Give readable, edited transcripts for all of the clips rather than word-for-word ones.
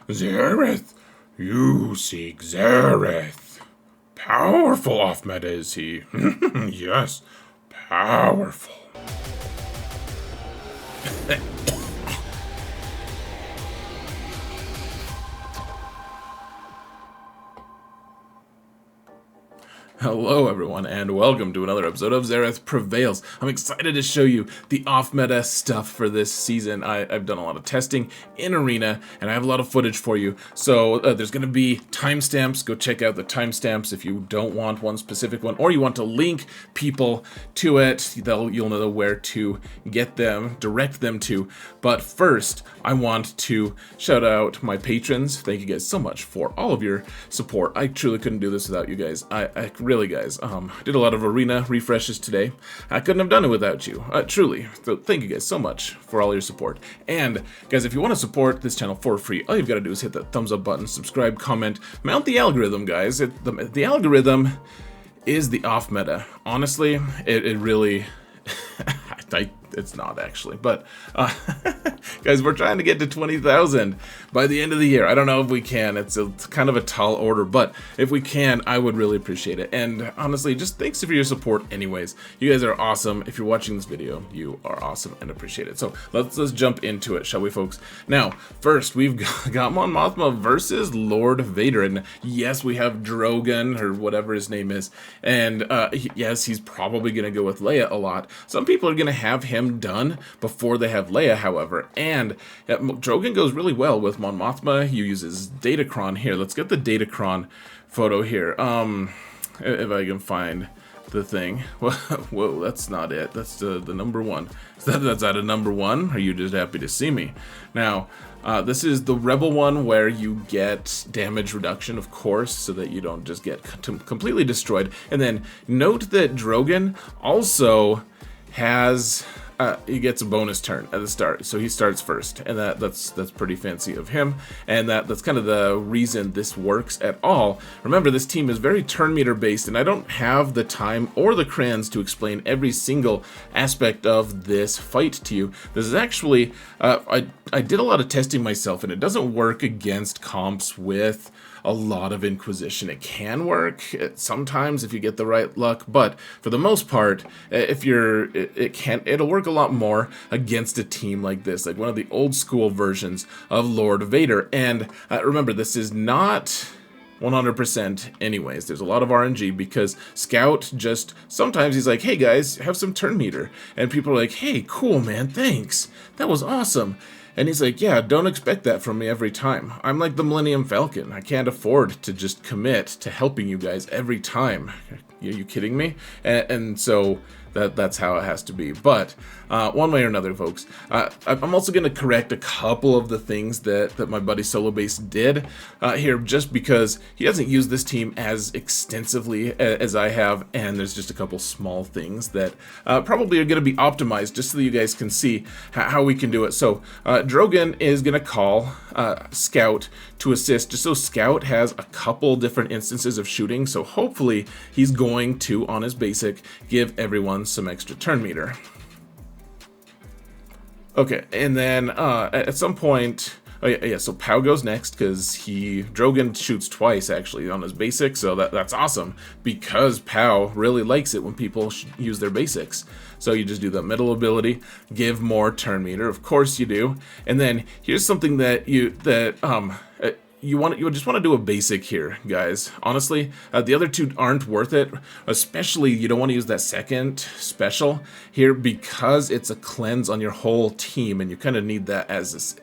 Zareth, you seek Zareth. Powerful off meta is he? Yes, powerful. Hello everyone, and welcome to another episode of Zareth Prevails. I'm excited to show you the off-meta stuff for this season. I've done a lot of testing in Arena, and I have a lot of footage for you. So there's going to be timestamps. Go check out the timestamps if you don't want one specific one, or you want to link people to it. You'll know where to get them, direct them to. But first, I want to shout out my patrons. Thank you guys so much for all of your support. I truly couldn't do this without you guys. I really, guys, did a lot of arena refreshes today. I couldn't have done it without you, truly. So thank you guys so much for all your support. And guys, if you want to support this channel for free, all you've got to do is hit that thumbs up button, subscribe, comment, mount the algorithm, guys. The algorithm is the off meta. Honestly, it really... it's not actually, but guys, we're trying to get to 20,000 by the end of the year. I don't know if we can. It's kind of a tall order, but if we can, I would really appreciate it. And honestly, just thanks for your support anyways. You guys are awesome. If you're watching this video, you are awesome and appreciate it. So let's jump into it, shall we, folks? Now, first, we've got Mon Mothma versus Lord Vader. And yes, we have Drogon, or whatever his name is. And yes, he's probably going to go with Leia a lot. Some people are going to have him done before they have Leia, however, and Drogon goes really well with Mon Mothma. He uses Datacron here. Let's get the Datacron photo here. If I can find the thing. Whoa, that's not it. That's the number one. That's at a number one. Are you just happy to see me? Now, this is the Rebel one where you get damage reduction, of course, so that you don't just get completely destroyed. And then note that Drogon also has he gets a bonus turn at the start, so he starts first, and that's pretty fancy of him, and that's kind of the reason this works at all. Remember, this team is very turn meter based, and I don't have the time or the crayons to explain every single aspect of this fight to you. This is actually I did a lot of testing myself, and it doesn't work against comps with a lot of Inquisition. It can work sometimes if you get the right luck, but for the most part, if it'll work a lot more against a team like this, like one of the old school versions of Lord Vader. And remember, this is not 100% anyways. There's a lot of RNG because Scout just sometimes he's like, hey guys, have some turn meter, and people are like, hey, cool man, thanks, that was awesome. And he's like, yeah, don't expect that from me every time. I'm like the Millennium Falcon. I can't afford to just commit to helping you guys every time. Are you kidding me? And so that's how it has to be. But one way or another, folks, I'm also going to correct a couple of the things that my buddy Solo Base did here, just because he hasn't used this team as extensively as I have, and there's just a couple small things that probably are going to be optimized just so that you guys can see how we can do it. So Drogon is going to call Scout to assist, just so Scout has a couple different instances of shooting, so hopefully he's going to, on his basic, give everyone some extra turn meter. Okay, and then at some point, oh yeah, so Pow goes next because Drogon shoots twice actually on his basic, so that's awesome because Pow really likes it when people use their basics. So you just do the middle ability, give more turn meter, of course you do, and then here's something that you just want to do a basic here, guys. Honestly, the other two aren't worth it. Especially, you don't want to use that second special here because it's a cleanse on your whole team, and you kind of need that as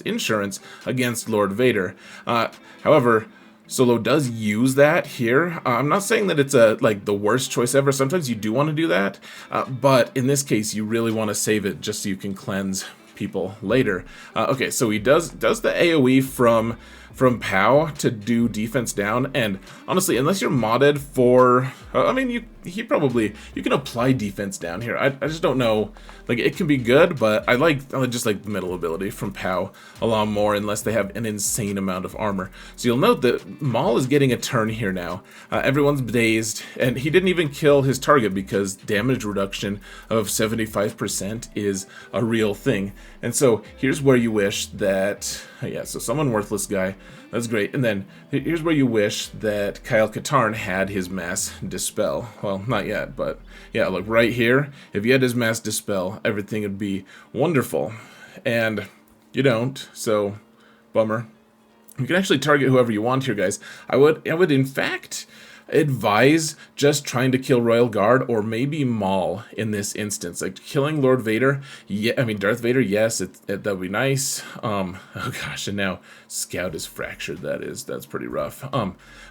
insurance against Lord Vader. However, Solo does use that here. I'm not saying that it's like the worst choice ever. Sometimes you do want to do that, but in this case, you really want to save it just so you can cleanse people later. Okay, so he does the AoE from from POW to do defense down, and honestly, unless you're modded for, I mean, you can apply defense down here. I just don't know, like, it can be good, but I just like the middle ability from POW a lot more, unless they have an insane amount of armor. So you'll note that Maul is getting a turn here now. Everyone's dazed, and he didn't even kill his target because damage reduction of 75% is a real thing. And so here's where you wish that, yeah, so someone worthless guy, that's great. And then here's where you wish that Kyle Katarn had his mass dispel. Well, not yet, but yeah, look right here. If you had his mass dispel, everything would be wonderful. And you don't, so bummer. You can actually target whoever you want here, guys. I would in fact advise just trying to kill Royal Guard or maybe Maul in this instance. Like killing Lord Vader, yeah, I mean Darth Vader, yes, that would be nice. Oh gosh, and now Scout is fractured. That's pretty rough.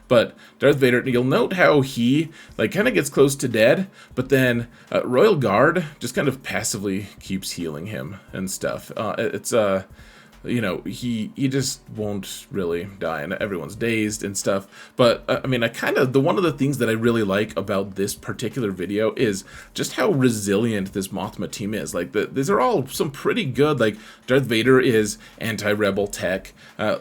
But Darth Vader, you'll note how he like kind of gets close to dead, but then Royal Guard just kind of passively keeps healing him and stuff. You know, he just won't really die, and everyone's dazed and stuff. But I mean, one of the things that I really like about this particular video is just how resilient this Mothma team is. Like, these are all some pretty good. Like, Darth Vader is anti-rebel tech.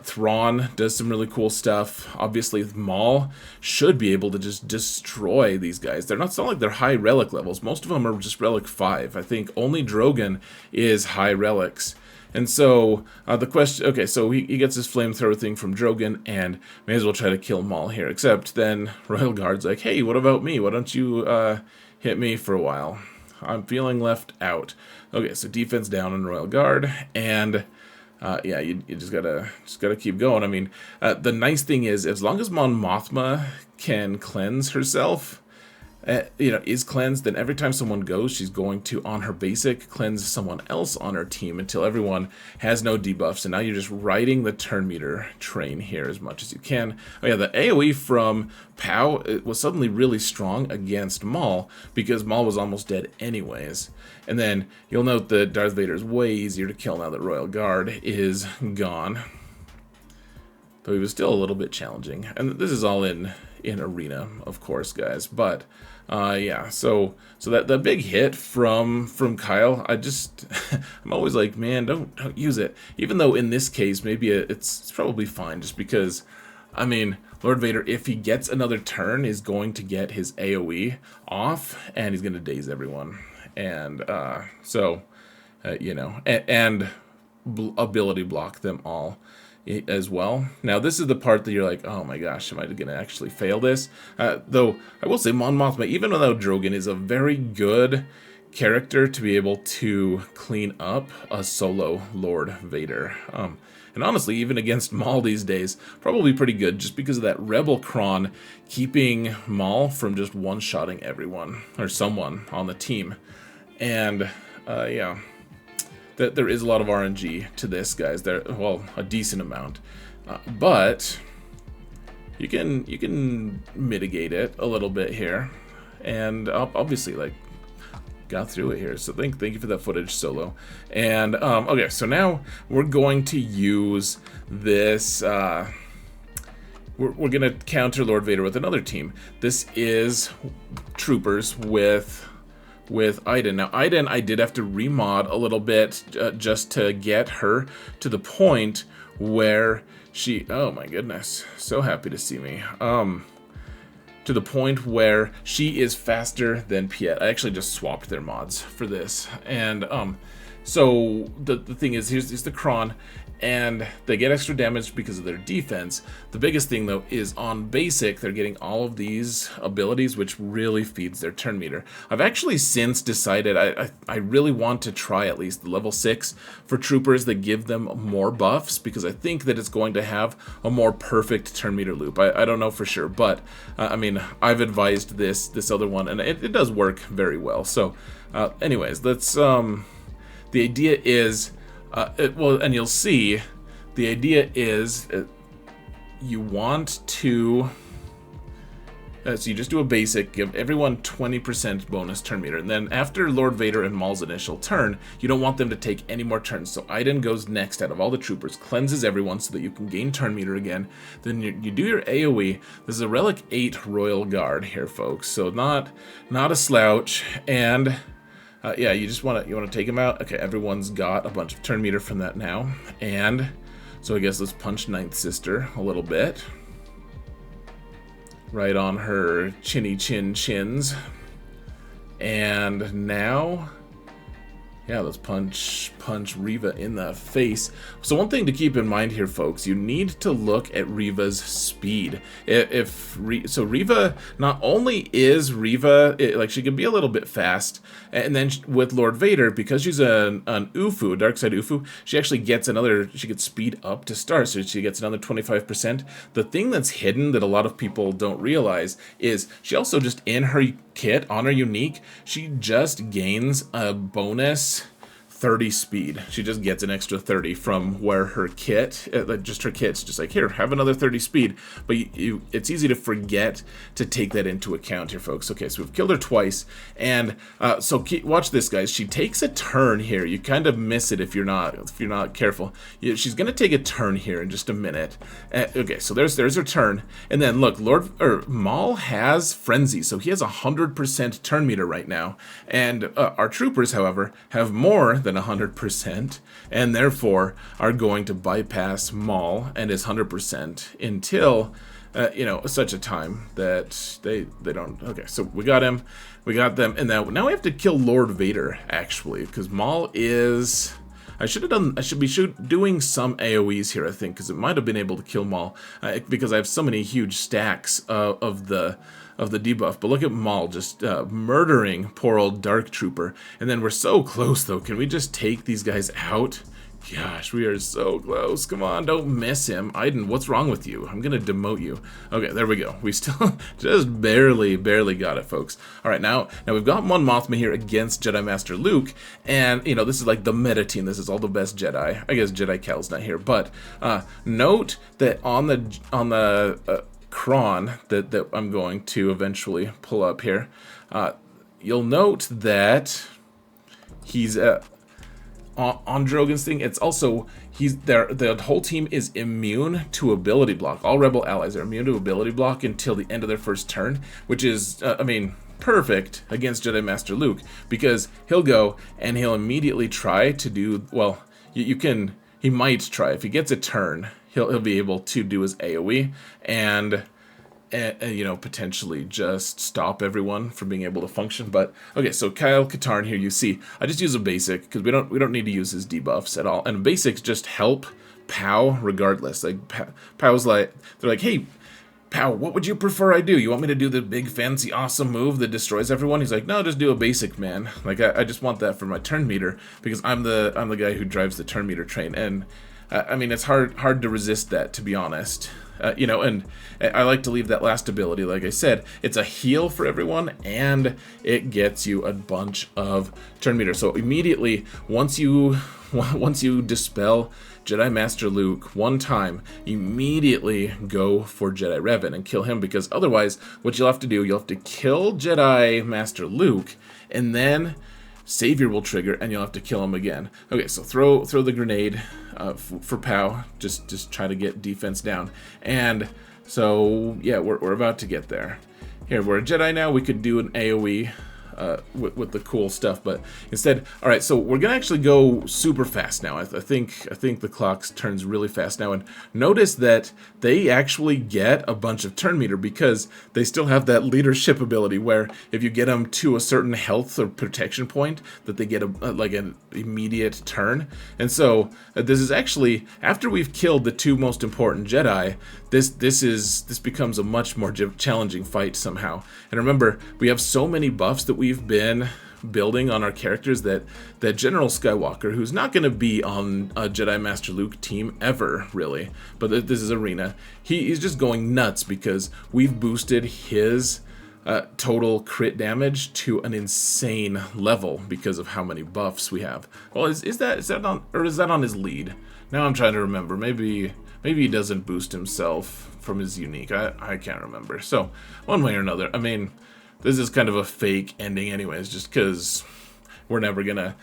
Thrawn does some really cool stuff. Obviously, Maul should be able to just destroy these guys. It's not like they're high relic levels. Most of them are just relic 5. I think only Drogon is high relics. And so, the question, okay, so he gets his flamethrower thing from Drogon, and may as well try to kill Maul here, except then Royal Guard's like, hey, what about me? Why don't you hit me for a while? I'm feeling left out. Okay, so defense down on Royal Guard, and yeah, you just gotta keep going. I mean, the nice thing is, as long as Mon Mothma can cleanse herself, you know, is cleansed, then every time someone goes, she's going to, on her basic, cleanse someone else on her team until everyone has no debuffs. And now you're just riding the turn meter train here as much as you can. Oh yeah, the AoE from POW was suddenly really strong against Maul because Maul was almost dead anyways. And then you'll note that Darth Vader is way easier to kill now that Royal Guard is gone. Though he was still a little bit challenging. And this is all in arena, of course, guys. But yeah, so that big hit from Kyle, I'm always like, man, don't use it. Even though in this case, maybe it's probably fine, just because, I mean, Lord Vader, if he gets another turn, is going to get his AoE off, and he's going to daze everyone. And you know, and ability block them all as well. Now, this is the part that you're like, oh my gosh, am I going to actually fail this? Though, I will say, Mon Mothma, even without Drogon, is a very good character to be able to clean up a solo Lord Vader. And honestly, even against Maul these days, probably pretty good, just because of that Rebel Cron keeping Maul from just one-shotting everyone, or someone on the team. And, yeah. There is a lot of RNG to this, guys. Well, a decent amount, but you can mitigate it a little bit here, and obviously, like, got through it here. So thank you for that footage, Solo. And okay, so now we're going to use this. We're gonna counter Lord Vader with another team. This is troopers with Iden. Now, Iden, I did have to remod a little bit just to get her to the point where she, oh my goodness, so happy to see me. To the point where she is faster than Piet. I actually just swapped their mods for this. And so the thing is, here's the Kron, and they get extra damage because of their defense. The biggest thing, though, is on basic, they're getting all of these abilities, which really feeds their turn meter. I've actually since decided I really want to try at least the level 6 for troopers that give them more buffs, because I think that it's going to have a more perfect turn meter loop. I don't know for sure, but I mean, I've advised this other one, and it does work very well. So anyways, let's the idea is well, and you'll see, the idea is you want to So you just do a basic, give everyone 20% bonus turn meter, and then after Lord Vader and Maul's initial turn, you don't want them to take any more turns. So Iden goes next out of all the troopers, cleanses everyone so that you can gain turn meter again. Then you do your AoE. This is a Relic 8 Royal Guard here, folks. So not a slouch, and yeah, you just want to take him out. Okay, everyone's got a bunch of turn meter from that now, and so I guess let's punch Ninth Sister a little bit. Right on her chinny chins. And now, yeah, let's punch Reva in the face. So one thing to keep in mind here, folks, you need to look at Reva's speed. So Reva, not only is Reva, like, she can be a little bit fast, and then with Lord Vader, because she's an Ufu, dark side Ufu, she actually gets she gets speed up to start, so she gets another 25%. The thing that's hidden that a lot of people don't realize is she also just, in her kit, on her unique, she just gains a bonus 30 speed. She just gets an extra 30 from where her kit, just her kit's just like, here, have another 30 speed. But it's easy to forget to take that into account here, folks. Okay, so we've killed her twice, and so watch this, guys. She takes a turn here. You kind of miss it if you're not careful. She's gonna take a turn here in just a minute. Okay, so there's her turn, and then look, Maul has frenzy, so he has 100% turn meter right now, and our troopers, however, have more than 100%, and therefore are going to bypass Maul and his 100% until such a time that they don't. Okay, so we got him, we got them, and now we have to kill Lord Vader, actually, because Maul is. I should be doing some AoEs here, I think, because it might have been able to kill Maul, because I have so many huge stacks of the debuff. But look at Maul just murdering poor old Dark Trooper. And then we're so close, though. Can we just take these guys out? Gosh, we are so close. Come on, don't miss him. Iden, what's wrong with you? I'm going to demote you. Okay, there we go. We still just barely got it, folks. All right, now we've got Mon Mothma here against Jedi Master Luke. And, this is like the meta team. This is all the best Jedi. I guess Jedi Cal's not here. But note that on the cron that I'm going to eventually pull up here, you'll note that he's on Drogon's thing. It's also the whole team is immune to ability block. All rebel allies are immune to ability block until the end of their first turn, which is perfect against Jedi Master Luke, because he'll go and he'll immediately try to do, well, he might try, if he gets a turn, he'll be able to do his AoE and potentially just stop everyone from being able to function. But okay, so Kyle Katarn here, you see, I just use a basic because we don't need to use his debuffs at all, and basics just help Pow regardless. Like Pow's like, they're like, hey, Pow, what would you prefer I do? You want me to do the big fancy awesome move that destroys everyone? He's like, no, just do a basic, man. Like I just want that for my turn meter, because I'm the guy who drives the turn meter train, and it's hard to resist that, to be honest. And I like to leave that last ability. Like I said, it's a heal for everyone, and it gets you a bunch of turn meter. So immediately, once you dispel Jedi Master Luke one time, immediately go for Jedi Revan and kill him, because otherwise, what you'll have to do, you'll have to kill Jedi Master Luke, and then Savior will trigger, and you'll have to kill him again. Okay, so throw the grenade for Pow. Just try to get defense down. And so, yeah, we're about to get there. Here, we're a Jedi now. We could do an AoE with the cool stuff, but instead, all right, so we're gonna actually go super fast now. I think the clock turns really fast now, and notice that they actually get a bunch of turn meter because they still have that leadership ability, where if you get them to a certain health or protection point, that they get like an immediate turn. And so this is actually, after we've killed the two most important Jedi, this becomes a much more challenging fight somehow. And remember, we have so many buffs that we've been building on our characters that General Skywalker, who's not going to be on a Jedi Master Luke team ever, really, but this is Arena, he's just going nuts because we've boosted his total crit damage to an insane level because of how many buffs we have. Well, is that on, or is that on his lead? Now I'm trying to remember. Maybe he doesn't boost himself from his unique. I can't remember. So, one way or another, I mean, this is kind of a fake ending anyways, just because we're never going to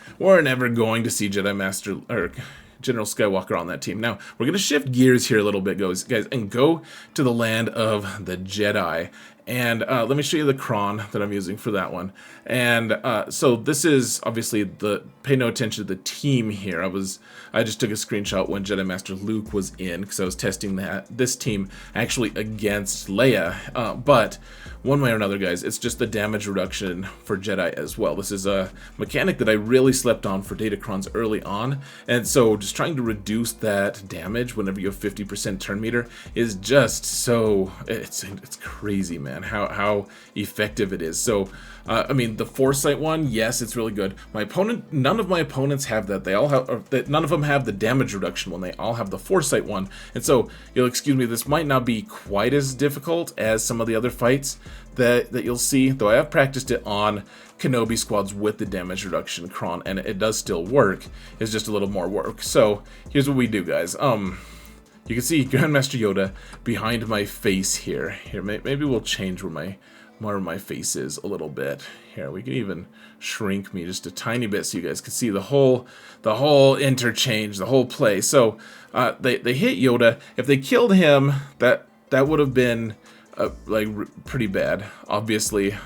see Jedi Master or General Skywalker on that team. Now, we're going to shift gears here a little bit, guys, and go to the land of the Jedi. And let me show you the cron that I'm using for that one. And so this is obviously pay no attention to the team here. I just took a screenshot when Jedi Master Luke was in, because I was testing this team actually against Leia. But one way or another, guys, it's just the damage reduction for Jedi as well. This is a mechanic that I really slept on for Datacrons early on. And so just trying to reduce that damage whenever you have 50% turn meter is just so, it's crazy, man, how effective it is. So I mean, the Foresight one, yes, it's really good. None of my opponents have that. They all have, none of them have the damage reduction one. They all have the Foresight one. And so, you'll excuse me, this might not be quite as difficult as some of the other fights that you'll see, though I have practiced it on Kenobi squads with the damage reduction cron, and it does still work. It's just a little more work. So, here's what we do, guys. You can see Grandmaster Yoda behind my face here. Here, maybe we'll change where my face is a little bit. Here, we can even shrink me just a tiny bit so you guys can see the whole interchange, the whole play. So they hit Yoda. If they killed him, that would have been like pretty bad, obviously.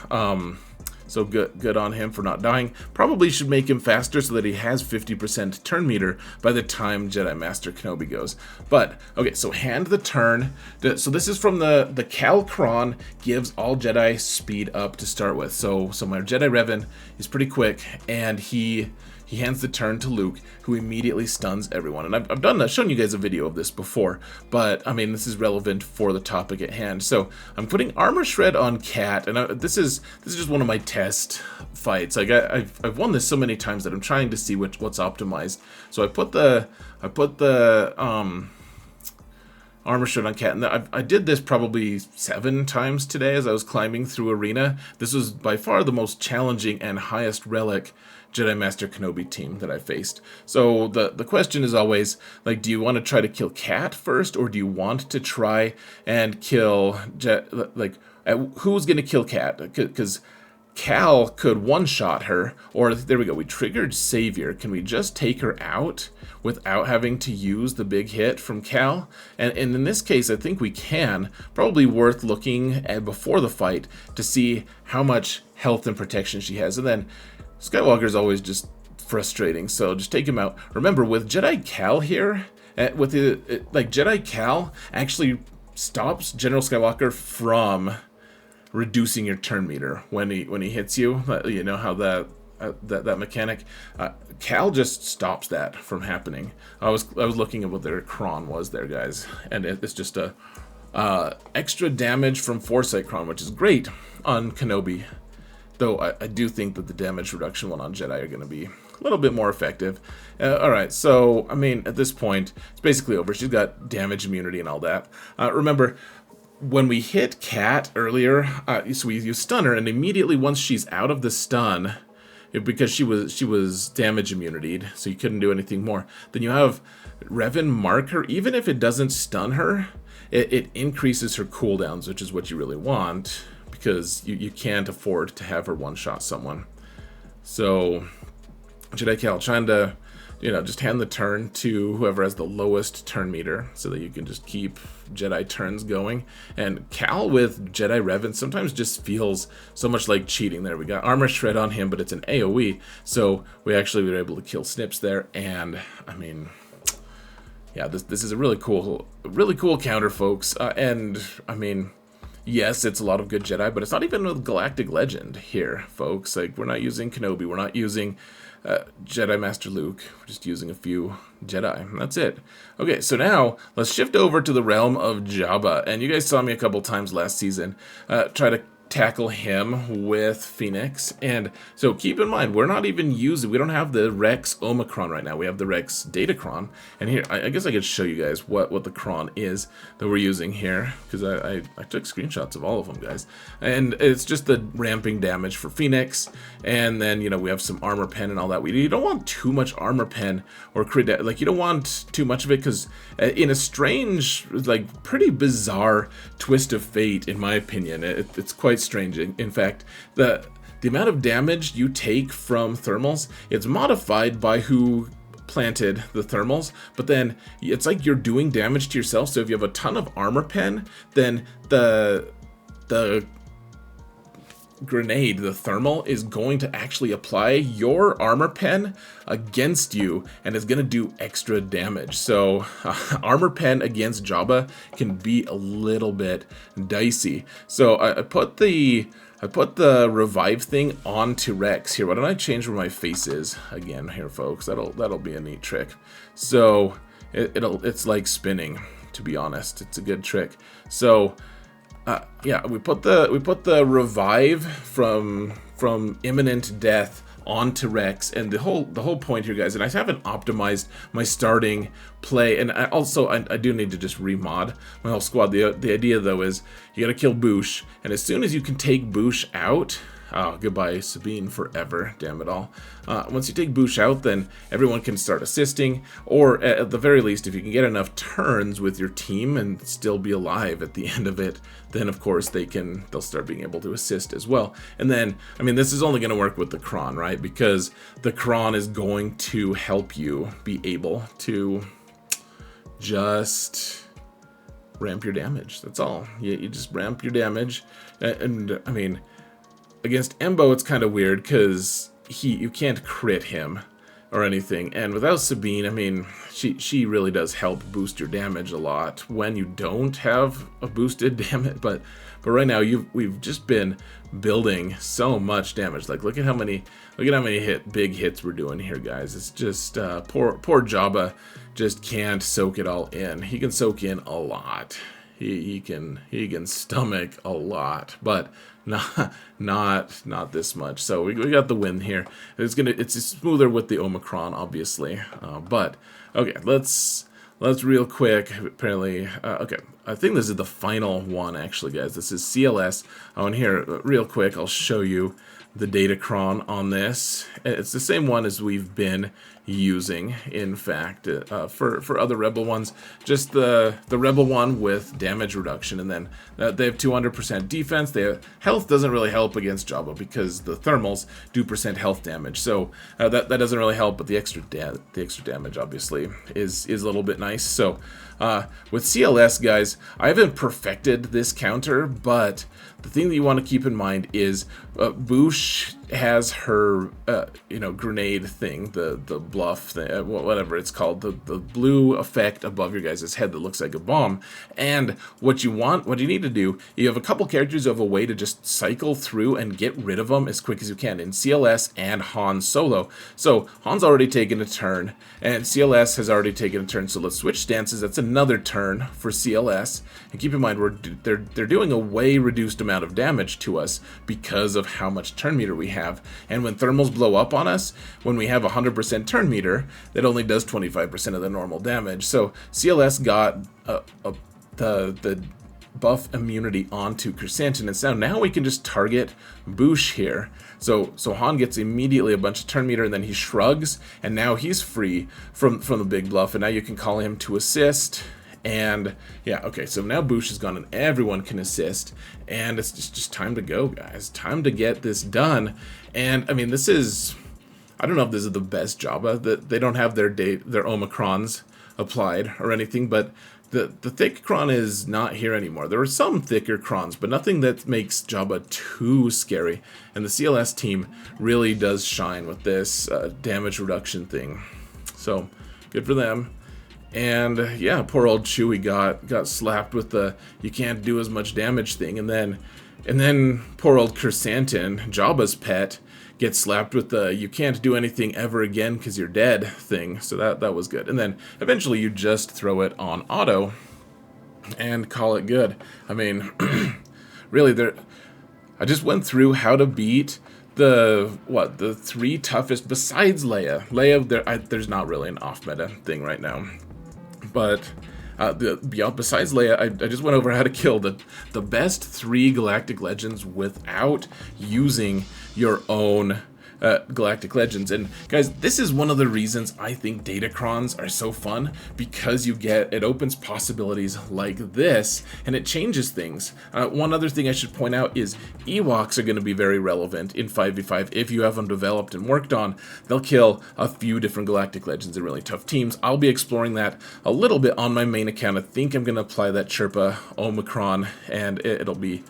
So good on him for not dying. Probably should make him faster so that he has 50% turn meter by the time Jedi Master Kenobi goes. But, okay, so hand the turn. So this is from the Cal Cron, gives all Jedi speed up to start with. So my Jedi Revan is pretty quick, and he hands the turn to Luke, who immediately stuns everyone. And I've shown you guys a video of this before, but I mean, this is relevant for the topic at hand. So I'm putting Armor Shred on Cat, and this is just one of my test fights. Like I've won this so many times that I'm trying to see what's optimized. So I put the Armor Shred on Cat, and I did this probably 7 times today as I was climbing through Arena. This was by far the most challenging and highest relic Jedi Master Kenobi team that I faced. So the question is always, like, do you want to try to kill Cat first, or do you want to try and kill who's going to kill Cat? Because Cal could one-shot her, or there we go, we triggered Savior. Can we just take her out without having to use the big hit from Cal? And in this case, I think we can. Probably worth looking at before the fight to see how much health and protection she has. And then Skywalker's always just frustrating, so just take him out. Remember, with Jedi Cal here, Jedi Cal actually stops General Skywalker from reducing your turn meter when he hits you. You know how that mechanic, Cal just stops that from happening. I was looking at what their cron was there, guys, and it's just a extra damage from Foresight cron, which is great on Kenobi. Though I do think that the damage reduction one on Jedi are going to be a little bit more effective. Alright, so, I mean, at this point, it's basically over. She's got damage immunity and all that. Remember, when we hit Cat earlier, so you stun her, and immediately once she's out of the stun, because she was damage immunity'd, so you couldn't do anything more, then you have Revan mark her. Even if it doesn't stun her, it increases her cooldowns, which is what you really want, because you can't afford to have her one-shot someone. So, Jedi Cal trying to, just hand the turn to whoever has the lowest turn meter so that you can just keep Jedi turns going. And Cal with Jedi Revan sometimes just feels so much like cheating there. We got Armor Shred on him, but it's an AoE, so we actually were able to kill Snips there. And, I mean, yeah, this is a really cool counter, folks. And, I mean, yes, it's a lot of good Jedi, but it's not even a Galactic Legend here, folks. Like, we're not using Kenobi, we're not using Jedi Master Luke, we're just using a few Jedi, and that's it. Okay, so now, let's shift over to the realm of Jabba, and you guys saw me a couple times last season try to tackle him with Phoenix. And so keep in mind, we don't have the Rex Omicron right now. We have the Rex Datacron. And here, I guess I could show you guys what the cron is that we're using here, because I took screenshots of all of them, guys. And it's just the ramping damage for Phoenix. And then, you know, we have some armor pen and all that. You don't want too much armor pen or crit, like, you don't want too much of it, because in a strange, like, pretty bizarre twist of fate, in my opinion, it's quite strange. In fact, the amount of damage you take from thermals, it's modified by who planted the thermals, but then it's like you're doing damage to yourself. So if you have a ton of armor pen, then the grenade, the thermal, is going to actually apply your armor pen against you, and it's going to do extra damage. So armor pen against Jabba can be a little bit dicey. So I put the revive thing onto Rex here. Why don't I change where my face is again here, folks? That'll be a neat trick. So it's like spinning, to be honest. It's a good trick. So yeah, we put the revive from imminent death onto Rex, and the whole point here, guys, and I haven't optimized my starting play, and I do need to just remod my whole squad. The idea though is you gotta kill Boosh, and as soon as you can take Boosh out, oh, goodbye Sabine forever, damn it all. Once you take Boosh out, then everyone can start assisting, or at the very least, if you can get enough turns with your team and still be alive at the end of it, then of course they'll start being able to assist as well. And then, I mean, this is only going to work with the cron, right? Because the cron is going to help you be able to just ramp your damage. That's all. You just ramp your damage, and I mean, against Embo, it's kind of weird because you can't crit him or anything, and without Sabine, I mean, she really does help boost your damage a lot when you don't have a boosted damage. But right now we've just been building so much damage. Like, look at how many big hits we're doing here, guys. It's just poor Jabba just can't soak it all in. He can soak in a lot. He can stomach a lot, but not this much. So we got the win here. It's smoother with the Omicron, obviously. But okay, let's real quick. Apparently, okay, I think this is the final one, actually, guys. This is CLS. Oh, and here, real quick, I'll show you the Datacron on this. It's the same one as we've been using, in fact, for other Rebel ones. Just the Rebel one with damage reduction, and then they have 200% defense. Health doesn't really help against Jabba because the thermals do % health damage, so that doesn't really help. But the extra damage obviously is a little bit nice. So with CLS, guys, I haven't perfected this counter, but the thing that you want to keep in mind is Boosh has her grenade thing, the bluff thing, whatever it's called, the blue effect above your guys' head that looks like a bomb. And what you need to do, you have a couple characters who have a way to just cycle through and get rid of them as quick as you can in CLS and Han Solo. So Han's already taken a turn, and CLS has already taken a turn. So let's switch stances. That's another turn for CLS. And keep in mind, they're doing a way reduced amount of damage to us because of how much turn meter we have. And when thermals blow up on us, when we have 100% turn meter, that only does 25% of the normal damage. So CLS got the buff immunity onto Chrysanthemum, and so now we can just target Boosh here. So Han gets immediately a bunch of turn meter, and then he shrugs, and now he's free from the big bluff, and now you can call him to assist. And yeah, okay, so now Boosh is gone and everyone can assist, and it's just time to go, guys. Time to get this done. And I mean, this is, I don't know if this is the best Jabba, that they don't have their Omicrons applied or anything, but the thick cron is not here anymore. There are some thicker crons, but nothing that makes Jabba too scary. And the CLS team really does shine with this damage reduction thing. So good for them. And yeah, poor old Chewie got slapped with the you can't do as much damage thing, and then poor old Chrysanthemum, Jabba's pet, gets slapped with the you can't do anything ever again because you're dead thing. So that was good. And then eventually you just throw it on auto and call it good. I mean, really, I just went through how to beat the 3 toughest besides Leia. Leia, there's not really an off-meta thing right now. But besides Leia, I just went over how to kill the best 3 Galactic Legends without using your own Galactic Legends. And guys, this is one of the reasons I think Datacrons are so fun, because it opens possibilities like this, and it changes things. One other thing I should point out is Ewoks are going to be very relevant in 5v5 if you have them developed and worked on. They'll kill a few different Galactic Legends in really tough teams. I'll be exploring that a little bit on my main account. I think I'm going to apply that Chirpa Omicron, and it'll be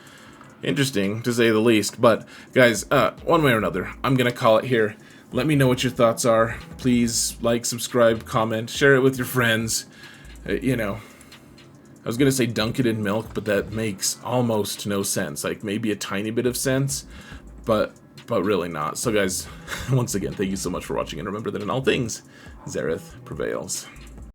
interesting, to say the least. But guys, one way or another, I'm gonna call it here. Let me know what your thoughts are. Please like, subscribe, comment, share it with your friends. You know, I was gonna say dunk it in milk, but that makes almost no sense. Like, maybe a tiny bit of sense, but really not. So guys, once again, thank you so much for watching, and remember that in all things, Xaereth prevails.